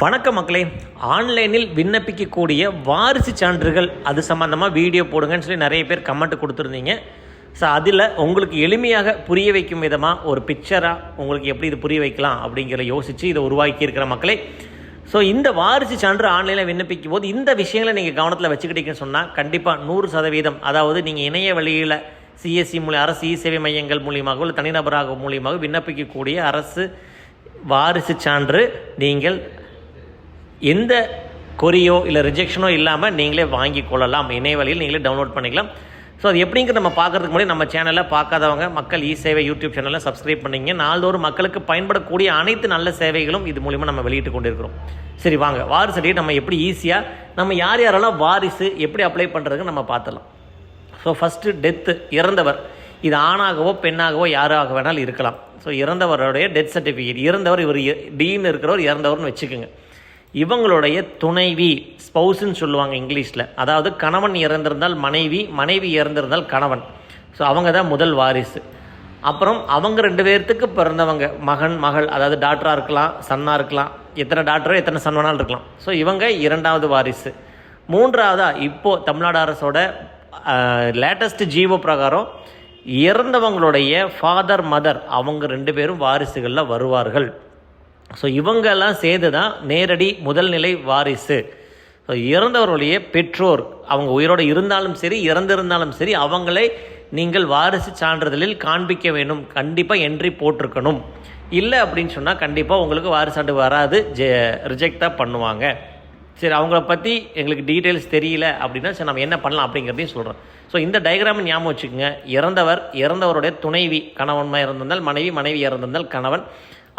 வணக்கம் மக்களே. ஆன்லைனில் விண்ணப்பிக்கக்கூடிய வாரிசு சான்றிதழ்கள் அது சம்மந்தமாக வீடியோ போடுங்கன்னு சொல்லி நிறைய பேர் கமெண்ட் கொடுத்துருந்தீங்க. ஸோ அதில் உங்களுக்கு எளிமையாக புரிய வைக்கும் விதமாக ஒரு பிக்சராக உங்களுக்கு எப்படி இது புரிய வைக்கலாம் அப்படிங்கிற யோசித்து இதை உருவாக்கி இருக்கிற மக்களே. ஸோ இந்த வாரிசு சான்று ஆன்லைனில் விண்ணப்பிக்கும் போது இந்த விஷயங்களை நீங்கள் கவனத்தில் வச்சுக்கிட்டீங்கன்னு சொன்னால் கண்டிப்பாக 100%, அதாவது நீங்கள் இணைய வழியில் சிஎஸ்சி மூலம் அரசு சேவை மையங்கள் மூலியமாக இல்லை தனிநபராக மூலியமாக விண்ணப்பிக்கக்கூடிய அரசு வாரிசு சான்று நீங்கள் எந்த கொரியோ இல்லை ரிஜெக்ஷனோ இல்லாமல் நீங்களே வாங்கி கொள்ளலாம். இணைய வழியில் நீங்களே டவுன்லோட் பண்ணிக்கலாம். ஸோ அது எப்படிங்கிற நம்ம பார்க்குறதுக்கு முன்னாடி நம்ம சேனலில் பார்க்காதவங்க மக்கள் சேவை யூடியூப் சேனலில் சப்ஸ்கிரைப் பண்ணிங்க. நாள்தோறும் மக்களுக்கு பயன்படக்கூடிய அனைத்து நல்ல சேவைகளும் இது மூலிமா நம்ம வெளியிட்டு கொண்டு இருக்கிறோம். சரி வாங்க, வாரிசு சர்டிஃபிகேட் நம்ம எப்படி ஈஸியாக நம்ம யாரெல்லாம் வாரிசு எப்படி அப்ளை பண்ணுறதுக்கு நம்ம பார்த்துலாம். ஸோ ஃபஸ்ட்டு டெத்து, இறந்தவர். இது ஆணாகவோ பெண்ணாகவோ யாராக வேணாலும் இருக்கலாம். ஸோ இறந்தவருடைய டெத் சர்டிஃபிகேட், இறந்தவர் இவர் டீன்னு இருக்கிறவர் இறந்தவர்னு வச்சுக்கோங்க. இவங்களுடைய துணைவி, ஸ்பௌஸ்ன்னு சொல்லுவாங்க இங்கிலீஷில், அதாவது கணவன் இறந்திருந்தால் மனைவி, மனைவி இறந்திருந்தால் கணவன். ஸோ அவங்க தான் முதல் வாரிசு. அப்புறம் அவங்க 2 பேர்த்துக்கு பிறந்தவங்க, மகன் மகள், அதாவது டாக்டராக இருக்கலாம், சன்னாக இருக்கலாம், எத்தனை டாக்டரோ எத்தனை சன்வனாலும் இருக்கலாம். ஸோ இவங்க 2வது வாரிசு. 3வதாக இப்போது தமிழ்நாடு அரசோட லேட்டஸ்ட் ஜீவோ பிரகாரம் இறந்தவங்களுடைய ஃபாதர் மதர் அவங்க 2 பேரும் வாரிசுகளில் வருவார்கள். ஸோ இவங்கெல்லாம் சேர்ந்து தான் நேரடி முதல் நிலை வாரிசு. ஸோ இறந்தவர்களுடைய பெற்றோர், அவங்க உயிரோடு இருந்தாலும் சரி இறந்திருந்தாலும் சரி, அவங்களை நீங்கள் வாரிசு சான்றிதழில் காண்பிக்க வேண்டும். கண்டிப்பாக என்ட்ரி போட்டிருக்கணும். இல்லை அப்படின்னு சொன்னால் கண்டிப்பாக உங்களுக்கு வாரிசு சான்று வராது, ரிஜெக்டாக பண்ணுவாங்க. சரி, அவங்கள பற்றி எங்களுக்கு டீட்டெயில்ஸ் தெரியல அப்படின்னா சரி நம்ம என்ன பண்ணலாம் அப்படிங்கிறதையும் சொல்கிறோம். ஸோ இந்த டயக்ராம் ஞாபகம் வச்சுக்கோங்க. இறந்தவருடைய துணைவி, கணவன்மாக இறந்திருந்தால் மனைவி, மனைவி இறந்திருந்தால் கணவன்,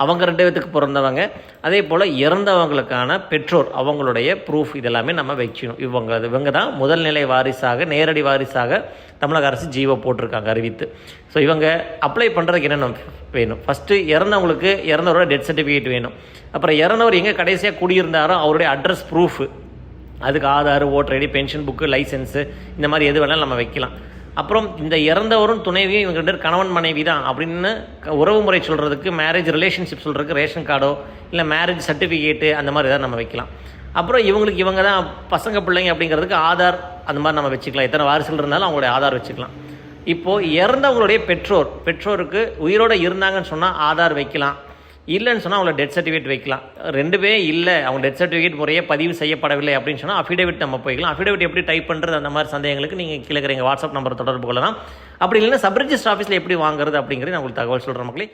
அவங்க 2 பேத்துக்கு பிறந்தவங்க. அதே போல் இறந்தவங்களுக்கான பெற்றோர், அவங்களுடைய ப்ரூஃப் இதெல்லாமே நம்ம வச்சுக்கணும். இவங்க தான் முதல் நிலை வாரிசாக, நேரடி வாரிசாக தமிழக அரசு ஜீவோ போட்டிருக்காங்க அறிவித்து. ஸோ இவங்க அப்ளை பண்ணுறதுக்கு என்னென்ன வேணும்? ஃபஸ்ட்டு இறந்தவங்களுக்கு இறந்தவரோட டெத் சர்டிஃபிகேட் வேணும். அப்புறம் இறந்தவர் எங்கே கடைசியாக குடியிருந்தாரோ அவருடைய அட்ரஸ் ப்ரூஃபு, அதுக்கு Aadhaar, voter ID, pension book, license, இந்த மாதிரி எது வேணாலும் நம்ம வைக்கலாம். அப்புறம் இந்த இறந்தவரும் துணைவியும் இவங்க 2 பேர் கணவன் மனைவி தான் அப்படின்னு உறவு முறை சொல்கிறதுக்கு, மேரேஜ் ரிலேஷன்ஷிப் சொல்கிறதுக்கு ரேஷன் கார்டோ இல்லை மேரேஜ் சர்டிஃபிகேட்டு அந்த மாதிரி தான் நம்ம வைக்கலாம். அப்புறம் இவங்க தான் பசங்க பிள்ளைங்க அப்படிங்கிறதுக்கு ஆதார் அந்த மாதிரி நம்ம வச்சுக்கலாம். எத்தனை வாரிசுகள் இருந்தாலும் அவங்களுடைய ஆதார் வச்சுக்கலாம். இப்போது இறந்தவங்களுடைய பெற்றோருக்கு உயிரோடு இருந்தாங்கன்னு சொன்னால் ஆதார் வைக்கலாம். இல்லைன்னு சொன்னால் அவங்கள டெத் சர்டிஃபிகேட் வைக்கலாம். 2 இல்லை, அவங்க டெத் சர்டிஃபிகேட் முறையே பதிவு செய்யப்படவில்லை அப்படின்னு சொன்னால் அஃபிடேவிட் நம்ம போய்க்கலாம். அஃபிடேவிட் எப்படி டைப் பண்ணுறது அந்த மாதிரி சந்தேகங்களுக்கு நீங்கள் கீழே இருக்கிற எங்கள் வாட்ஸ்அப் நம்பர் தொடர்பு கொள்ளலாம். அப்படி இல்லைன்னா சப் ரிஜிஸ்டர் ஆஃபீஸில் எப்படி வாங்குறது அப்படிங்கிறது நான் உங்களுக்கு தகவல் சொல்கிறேன் மக்களே.